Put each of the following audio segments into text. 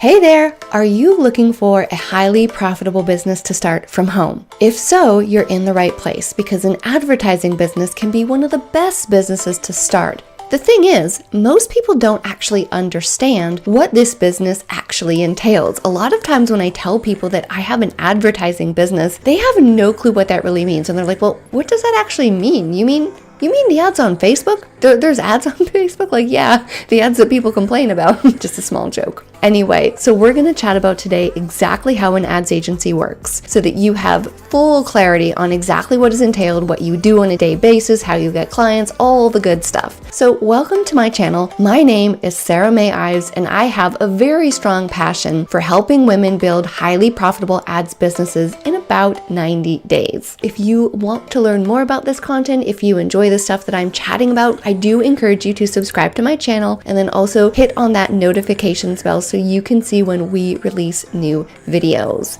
Hey there! Are you looking for a highly profitable business to start from home? If so, you're in the right place because an advertising business can be one of the best businesses to start. The thing is, most people don't actually understand what this business actually entails. A lot of times when I tell people that I have an advertising business, they have no clue what that really means. And they're like, well, what does that actually mean? You mean the ads on Facebook? There's ads on Facebook? Like, yeah, the ads that people complain about. Just a small joke. Anyway, so we're going to chat about today exactly how an ads agency works so that you have full clarity on exactly what is entailed, what you do on a day basis, how you get clients, all the good stuff. So welcome to my channel. My name is Sarah May Ives, and I have a very strong passion for helping women build highly profitable ads businesses in about 90 days. If you want to learn more about this content, if you enjoy the stuff that I'm chatting about, I do encourage you to subscribe to my channel and then also hit on that notifications bell so you can see when we release new videos.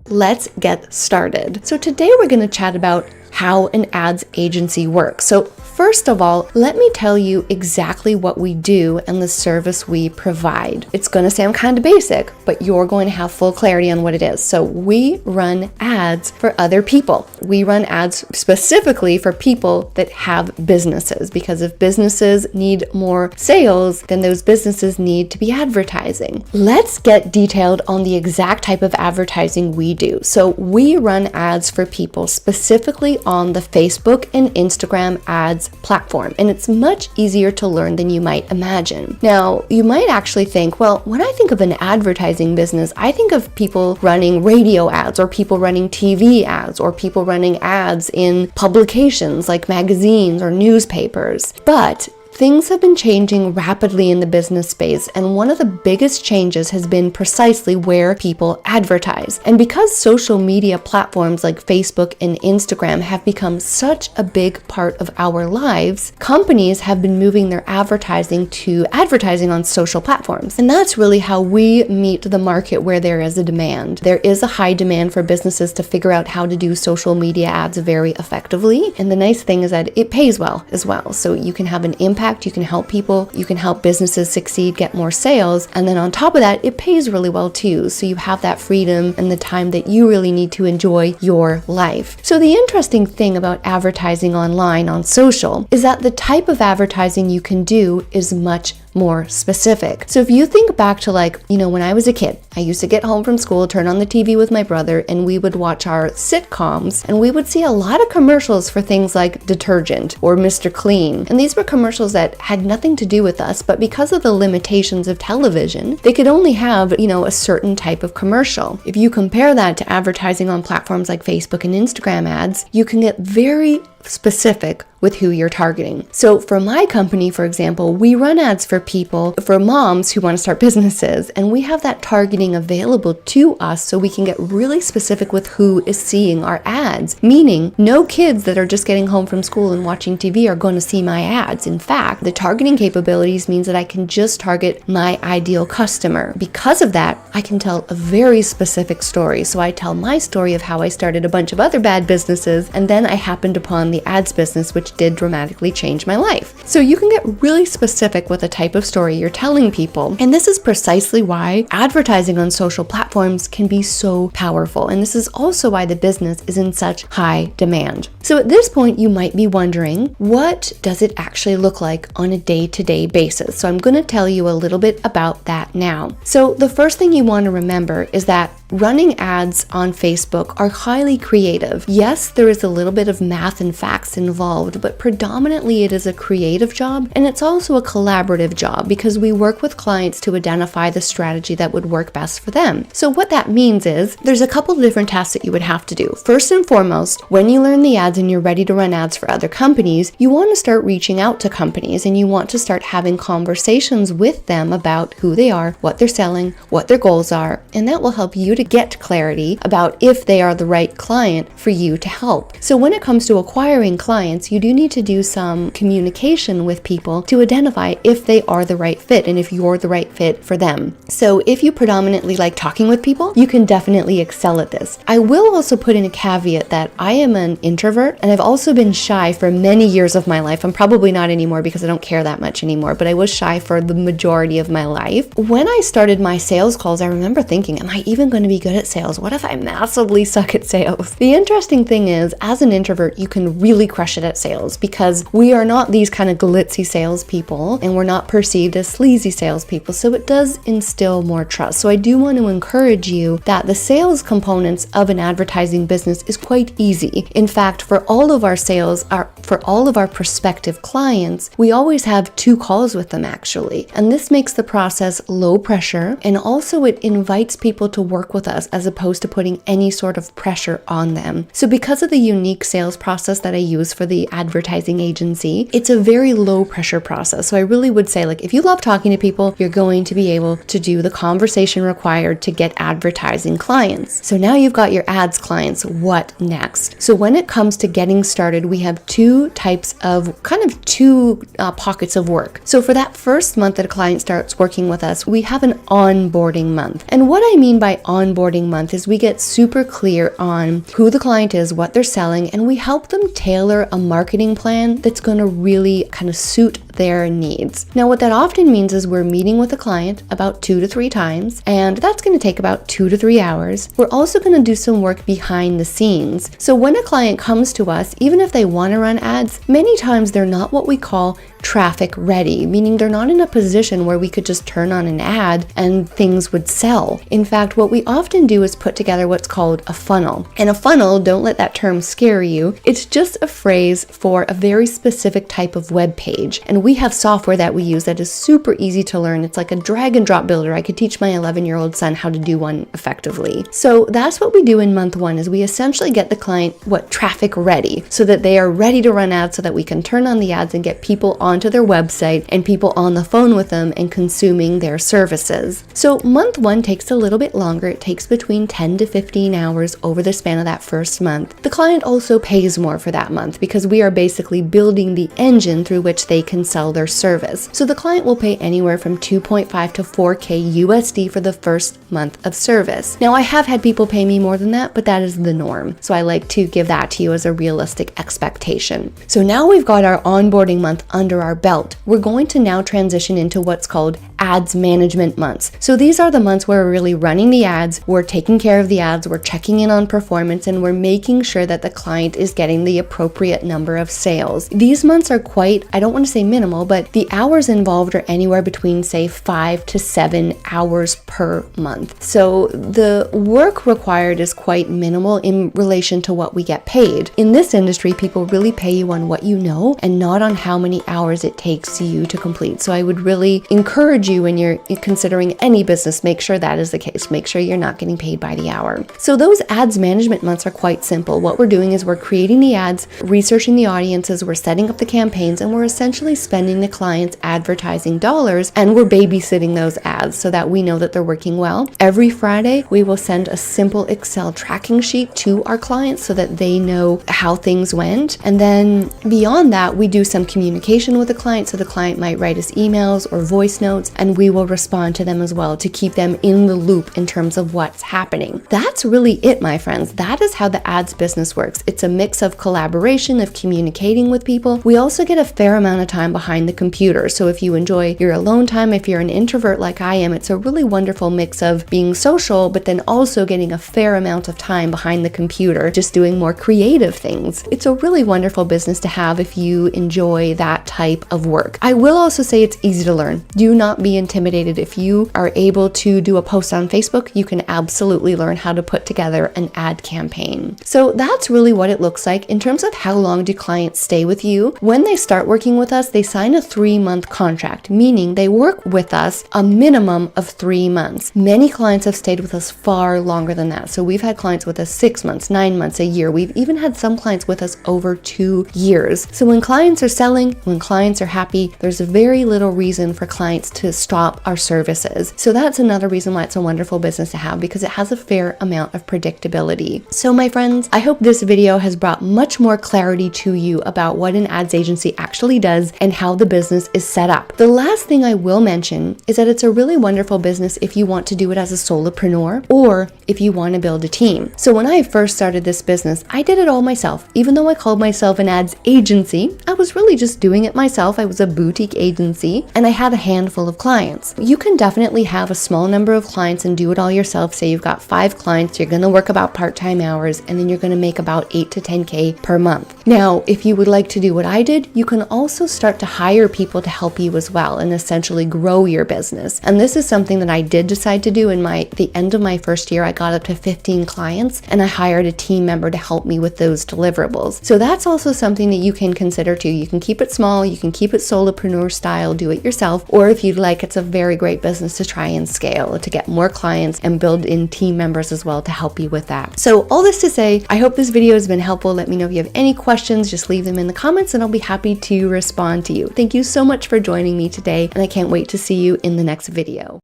Let's get started. So today we're going to chat about how an ads agency works. So first of all, let me tell you exactly what we do and the service we provide. It's going to sound kind of basic, but you're going to have full clarity on what it is. So we run ads for other people. We run ads specifically for people that have businesses, because if businesses need more sales, then those businesses need to be advertising. Let's get detailed on the exact type of advertising we do. So we run ads for people specifically on the Facebook and Instagram ads platform, and it's much easier to learn than you might imagine. Now, you might actually think, well, when I think of an advertising business, I think of people running radio ads or people running TV ads or people running ads in publications like magazines or newspapers. But things have been changing rapidly in the business space, and one of the biggest changes has been precisely where people advertise. And because social media platforms like Facebook and Instagram have become such a big part of our lives, companies have been moving their advertising to advertising on social platforms. And that's really how we meet the market where there is a demand. There is a high demand for businesses to figure out how to do social media ads very effectively. And the nice thing is that it pays well as well. So you can have an impact. You can help people, you can help businesses succeed, get more sales, and then on top of that, it pays really well too. So you have that freedom and the time that you really need to enjoy your life. So the interesting thing about advertising online on social is that the type of advertising you can do is much more specific. So if you think back to when I was a kid, I used to get home from school, turn on the TV with my brother, and we would watch our sitcoms, and we would see a lot of commercials for things like detergent or Mr. Clean. And these were commercials that had nothing to do with us, but because of the limitations of television, they could only have, a certain type of commercial. If you compare that to advertising on platforms like Facebook and Instagram ads, you can get very specific with who you're targeting. So for my company, for example, we run ads for people, for moms who want to start businesses, and we have that targeting available to us so we can get really specific with who is seeing our ads, meaning no kids that are just getting home from school and watching TV are going to see my ads. In fact, the targeting capabilities means that I can just target my ideal customer. Because of that, I can tell a very specific story. So I tell my story of how I started a bunch of other bad businesses, and then I happened upon the ads business, which did dramatically change my life. So you can get really specific with the type of story you're telling people. And this is precisely why advertising on social platforms can be so powerful. And this is also why the business is in such high demand. So at this point, you might be wondering, what does it actually look like on a day-to-day basis? So I'm going to tell you a little bit about that now. So the first thing you want to remember is that running ads on Facebook are highly creative. Yes, there is a little bit of math and facts involved, but predominantly it is a creative job, and it's also a collaborative job because we work with clients to identify the strategy that would work best for them. So what that means is there's a couple different tasks that you would have to do. First and foremost, when you learn the ads and you're ready to run ads for other companies, you want to start reaching out to companies and you want to start having conversations with them about who they are, what they're selling, what their goals are, and that will help you to get clarity about if they are the right client for you to help. So when it comes to acquiring clients, you do need to do some communication with people to identify if they are the right fit and if you're the right fit for them. So if you predominantly like talking with people, you can definitely excel at this. I will also put in a caveat that I am an introvert and I've also been shy for many years of my life. I'm probably not anymore because I don't care that much anymore, but I was shy for the majority of my life. When I started my sales calls, I remember thinking, am I even going to be good at sales? What if I massively suck at sales? The interesting thing is, as an introvert, you can really crush it at sales because we are not these kind of glitzy salespeople and we're not perceived as sleazy salespeople. So it does instill more trust. So I do want to encourage you that the sales components of an advertising business is quite easy. In fact, for all of our sales, for all of our prospective clients, we always have 2 calls with them actually. And this makes the process low pressure, and also it invites people to work with us as opposed to putting any sort of pressure on them. So because of the unique sales process that I use for the advertising agency, it's a very low pressure process. So I really would say, like, if you love talking to people, you're going to be able to do the conversation required to get advertising clients. So now you've got your ads clients, what next? So when it comes to getting started, we have 2 types of two pockets of work. So for that first month that a client starts working with us, we have an onboarding month. And what I mean by onboarding month is we get super clear on who the client is, what they're selling, and we help them tailor a marketing plan that's going to really kind of suit their needs. Now, what that often means is we're meeting with a client about 2 to 3 times, and that's going to take about 2 to 3 hours. We're also going to do some work behind the scenes. So when a client comes to us, even if they want to run ads, many times they're not what we call traffic ready, meaning they're not in a position where we could just turn on an ad and things would sell. In fact, what we often do is put together what's called a funnel. And a funnel, don't let that term scare you, it's just a phrase for a very specific type of web page. And we have software that we use that is super easy to learn. It's like a drag and drop builder. I could teach my 11-year-old son how to do one effectively. So that's what we do in month 1, is we essentially get the client traffic ready, so that they are ready to run ads, so that we can turn on the ads and get people onto their website and people on the phone with them and consuming their services. So month 1 takes a little bit longer. It takes between 10 to 15 hours over the span of that first month. The client also pays more for that month because we are basically building the engine through which they can sell their service. So the client will pay anywhere from 2.5 to 4K USD for the first month of service. Now, I have had people pay me more than that, but that is the norm. So I like to give that to you as a realistic expectation. So now we've got our onboarding month under our belt. We're going to now transition into what's called ads management months. So these are the months where we're really running the ads, we're taking care of the ads, we're checking in on performance, and we're making sure that the client is getting the appropriate number of sales. These months are quite, I don't want to say minimal, but the hours involved are anywhere between, say, 5 to 7 hours per month. So the work required is quite minimal in relation to what we get paid. In this industry, people really pay you on what you know and not on how many hours it takes you to complete. So I would really encourage you, when you're considering any business, make sure that is the case. Make sure you're not getting paid by the hour. So those ads management months are quite simple. What we're doing is we're creating the ads, researching the audiences, we're setting up the campaigns, and we're essentially spending the client's advertising dollars, and we're babysitting those ads so that we know that they're working well. Every Friday, we will send a simple Excel tracking sheet to our clients so that they know how things went. And then beyond that, we do some communication with the client. So the client might write us emails or voice notes, and we will respond to them as well to keep them in the loop in terms of what's happening. That's really it, my friends. That is how the ads business works. It's a mix of collaboration, of communicating with people. We also get a fair amount of time behind the computer. So if you enjoy your alone time, if you're an introvert like I am, it's a really wonderful mix of being social, but then also getting a fair amount of time behind the computer, just doing more creative things. It's a really wonderful business to have if you enjoy that type of work. I will also say it's easy to learn. Do not be intimidated. If you are able to do a post on Facebook, you can absolutely learn how to put together an ad campaign. So that's really what it looks like. In terms of how long do clients stay with you, when they start working with us, they sign a 3-month contract, meaning they work with us a minimum of 3 months. Many clients have stayed with us far longer than that. So we've had clients with us 6 months, 9 months, a year. We've even had some clients with us over 2 years. So when clients are selling, when clients are happy, there's very little reason for clients to stop our services. So that's another reason why it's a wonderful business to have, because it has a fair amount of predictability. So my friends, I hope this video has brought much more clarity to you about what an ads agency actually does and how the business is set up. The last thing I will mention is that it's a really wonderful business if you want to do it as a solopreneur or if you want to build a team. So when I first started this business, I did it all myself. Even though I called myself an ads agency, I was really just doing it myself. I was a boutique agency and I had a handful of clients. You can definitely have a small number of clients and do it all yourself. Say you've got 5 clients, you're going to work about part-time hours, and then you're going to make about 8 to 10K per month. Now, if you would like to do what I did, you can also start to hire people to help you as well and essentially grow your business. And this is something that I did decide to do in the end of my first year. I got up to 15 clients and I hired a team member to help me with those deliverables. So that's also something that you can consider too. You can keep it small, you can keep it solopreneur style, do it yourself, or if you'd like, it's a very great business to try and scale, to get more clients and build in team members as well to help you with that. So all this to say, I hope this video has been helpful. Let me know if you have any questions, just leave them in the comments and I'll be happy to respond to you. Thank you so much for joining me today, and I can't wait to see you in the next video.